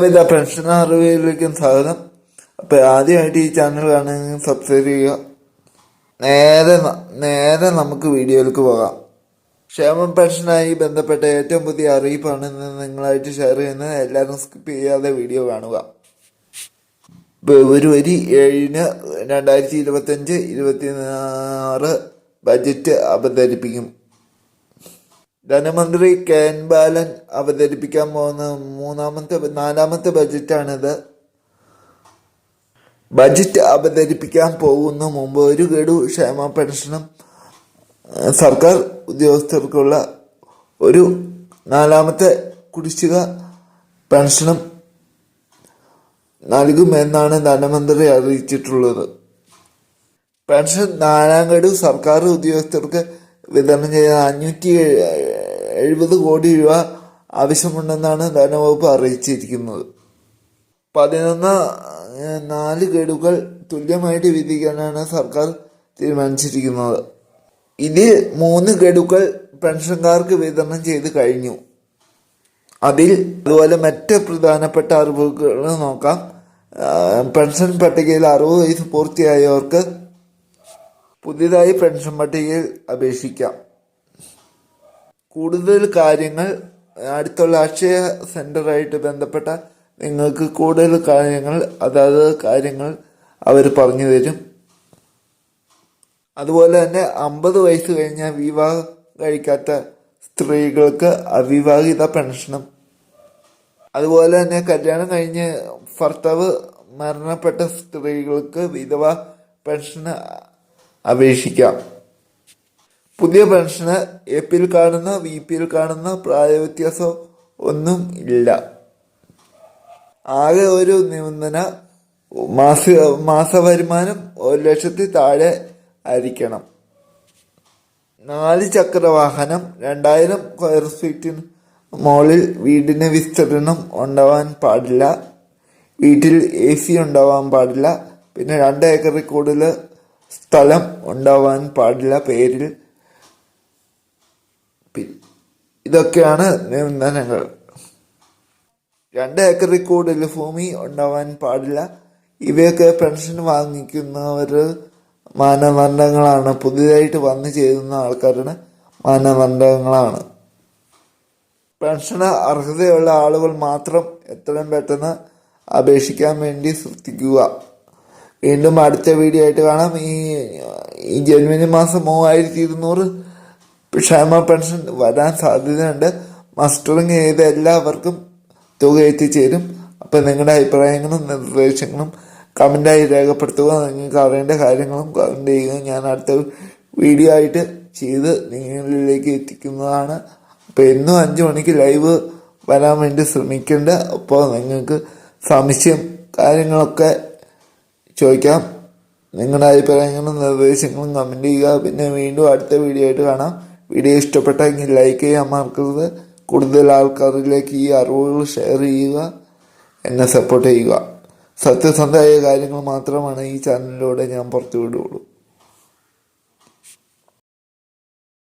വിധ പെൻഷൻ അറിവിലേക്കും സ്വാഗതം. അപ്പോൾ ആദ്യമായിട്ട് ഈ ചാനൽ കാണുമെങ്കിൽ സബ്സ്ക്രൈബ് ചെയ്യുക. നേരെ നമുക്ക് വീഡിയോയിലേക്ക് പോകാം. ക്ഷേമ പെൻഷനായി ബന്ധപ്പെട്ട ഏറ്റവും പുതിയ അറിയിപ്പാണ് ഇന്ന് നിങ്ങളായിട്ട് ഷെയർ ചെയ്യുന്നത്. എല്ലാവരും സ്കിപ്പ് ചെയ്യാതെ വീഡിയോ കാണുക. ഫെബ്രുവരി 7-ന് 2025-26 ബജറ്റ് അവതരിപ്പിക്കും. ധനമന്ത്രി കെ.എൻ. ബാലൻ അവതരിപ്പിക്കാൻ പോകുന്ന നാലാമത്തെ ബജറ്റാണിത്. ബജറ്റ് അവതരിപ്പിക്കാൻ പോകുന്ന മുമ്പ് ഒരു ഗഡു ക്ഷേമ പെൻഷനും സർക്കാർ ഉദ്യോഗസ്ഥർക്കുള്ള ഒരു നാലാമത്തെ കുടിശ്ശിക പെൻഷനും നൽകുമെന്നാണ് ധനമന്ത്രി അറിയിച്ചിട്ടുള്ളത്. പെൻഷൻ നാലാം ഗഡു സർക്കാർ ഉദ്യോഗസ്ഥർക്ക് വിതരണം ചെയ്ത 570 കോടി രൂപ ആവശ്യമുണ്ടെന്നാണ് ധനവകുപ്പ് അറിയിച്ചിരിക്കുന്നത്. 4 ഗഡുക്കൾ തുല്യമായിട്ട് വിധിക്കാനാണ് സർക്കാർ തീരുമാനിച്ചിരിക്കുന്നത്. ഇതിൽ 3 ഗഡുക്കൾ പെൻഷൻകാർക്ക് വിതരണം ചെയ്ത് കഴിഞ്ഞു. അതുപോലെ മറ്റ് പ്രധാനപ്പെട്ട അറിവുകൾ നോക്കാം. പെൻഷൻ പട്ടികയിൽ 60 വയസ്സ് പൂർത്തിയായവർക്ക് പുതിയതായി പെൻഷൻ പട്ടികയിൽ അപേക്ഷിക്കാം. കൂടുതൽ കാര്യങ്ങൾ അടുത്തുള്ള അക്ഷയ സെൻ്ററായിട്ട് ബന്ധപ്പെട്ട നിങ്ങൾക്ക് കൂടുതൽ കാര്യങ്ങൾ അവർ പറഞ്ഞു തരും. അതുപോലെ തന്നെ 50 വയസ്സ് കഴിഞ്ഞ വിവാഹം കഴിക്കാത്ത സ്ത്രീകൾക്ക് അവിവാഹിത പെൻഷനും, അതുപോലെ തന്നെ കല്യാണം കഴിഞ്ഞ് ഭർത്താവ് മരണപ്പെട്ട സ്ത്രീകൾക്ക് വിധവ പെൻഷന് അപേക്ഷിക്കാം. പുതിയ പെൻഷന് എ.പി.യിൽ കാണുന്ന വി.പി.യിൽ കാണുന്ന പ്രായവ്യത്യാസം ഒന്നും ഇല്ല. ആകെ ഒരു നിബന്ധന മാസവരുമാനം 1 ലക്ഷത്തിൽ താഴെ ആയിരിക്കണം. 4 ചക്ര വാഹനം 2000 സ്ക്വയർ ഫീറ്റിന് മുകളിൽ വീടിന് വിസ്തീർണം ഉണ്ടാവാൻ പാടില്ല. വീട്ടിൽ AC ഉണ്ടാവാൻ പാടില്ല. പിന്നെ 2 ഏക്കറിൽ കൂടുതൽ സ്ഥലം ഉണ്ടാവാൻ പാടില്ല പേരിൽ. ഇതൊക്കെയാണ് നിബന്ധനകൾ. 2 ഏക്കറിൽ കൂടുതൽ ഭൂമി ഉണ്ടാവാൻ പാടില്ല. ഇവയൊക്കെ പെൻഷൻ വാങ്ങിക്കുന്നവർ മാനദണ്ഡങ്ങളാണ്. പുതിയതായിട്ട് വന്നു ചേരുന്ന ആൾക്കാരുടെ മാനദണ്ഡങ്ങളാണ്. പെൻഷന് അർഹതയുള്ള ആളുകൾ മാത്രം എത്രയും പെട്ടെന്ന് അപേക്ഷിക്കാൻ വേണ്ടി ശ്രദ്ധിക്കുക. വീണ്ടും അടുത്ത വീഡിയോ ആയിട്ട് കാണാം. ഈ ജനുവരി മാസം 3200 ക്ഷേമ പെൻഷൻ വരാൻ സാധ്യതയുണ്ട്. മസ്റ്ററിങ് ചെയ്ത എല്ലാവർക്കും തുക എത്തിച്ചേരും. അപ്പം നിങ്ങളുടെ അഭിപ്രായങ്ങളും നിർദ്ദേശങ്ങളും കമൻ്റായി രേഖപ്പെടുത്തുക. നിങ്ങൾക്ക് അറിയേണ്ട കാര്യങ്ങളും കമൻ്റ് ചെയ്യുക. ഞാൻ അടുത്ത വീഡിയോ ആയിട്ട് ചെയ്ത് നിങ്ങളിലേക്ക് എത്തിക്കുന്നതാണ്. അപ്പോൾ എന്നും 5 മണിക്ക് ലൈവ് വരാൻ വേണ്ടി ശ്രമിക്കേണ്ട. അപ്പോൾ നിങ്ങൾക്ക് സംശയം കാര്യങ്ങളൊക്കെ ചോദിക്കാം. നിങ്ങളുടെ അഭിപ്രായങ്ങളും നിർദ്ദേശങ്ങളും കമൻറ്റ് ചെയ്യുക. പിന്നെ വീണ്ടും അടുത്ത വീഡിയോ ആയിട്ട് കാണാം. വീഡിയോ ഇഷ്ടപ്പെട്ടെങ്കിൽ ലൈക്ക് ചെയ്യാൻ മറക്കരുത്. കൂടുതൽ ആൾക്കാരിലേക്ക് ഈ അറിവുകൾ ഷെയർ ചെയ്യുക. എന്നെ സപ്പോർട്ട് ചെയ്യുക. സത്യസന്ധമായ കാര്യങ്ങൾ മാത്രമാണ് ഈ ചാനലിലൂടെ ഞാൻ പുറത്തുവിടുകയുള്ളൂ.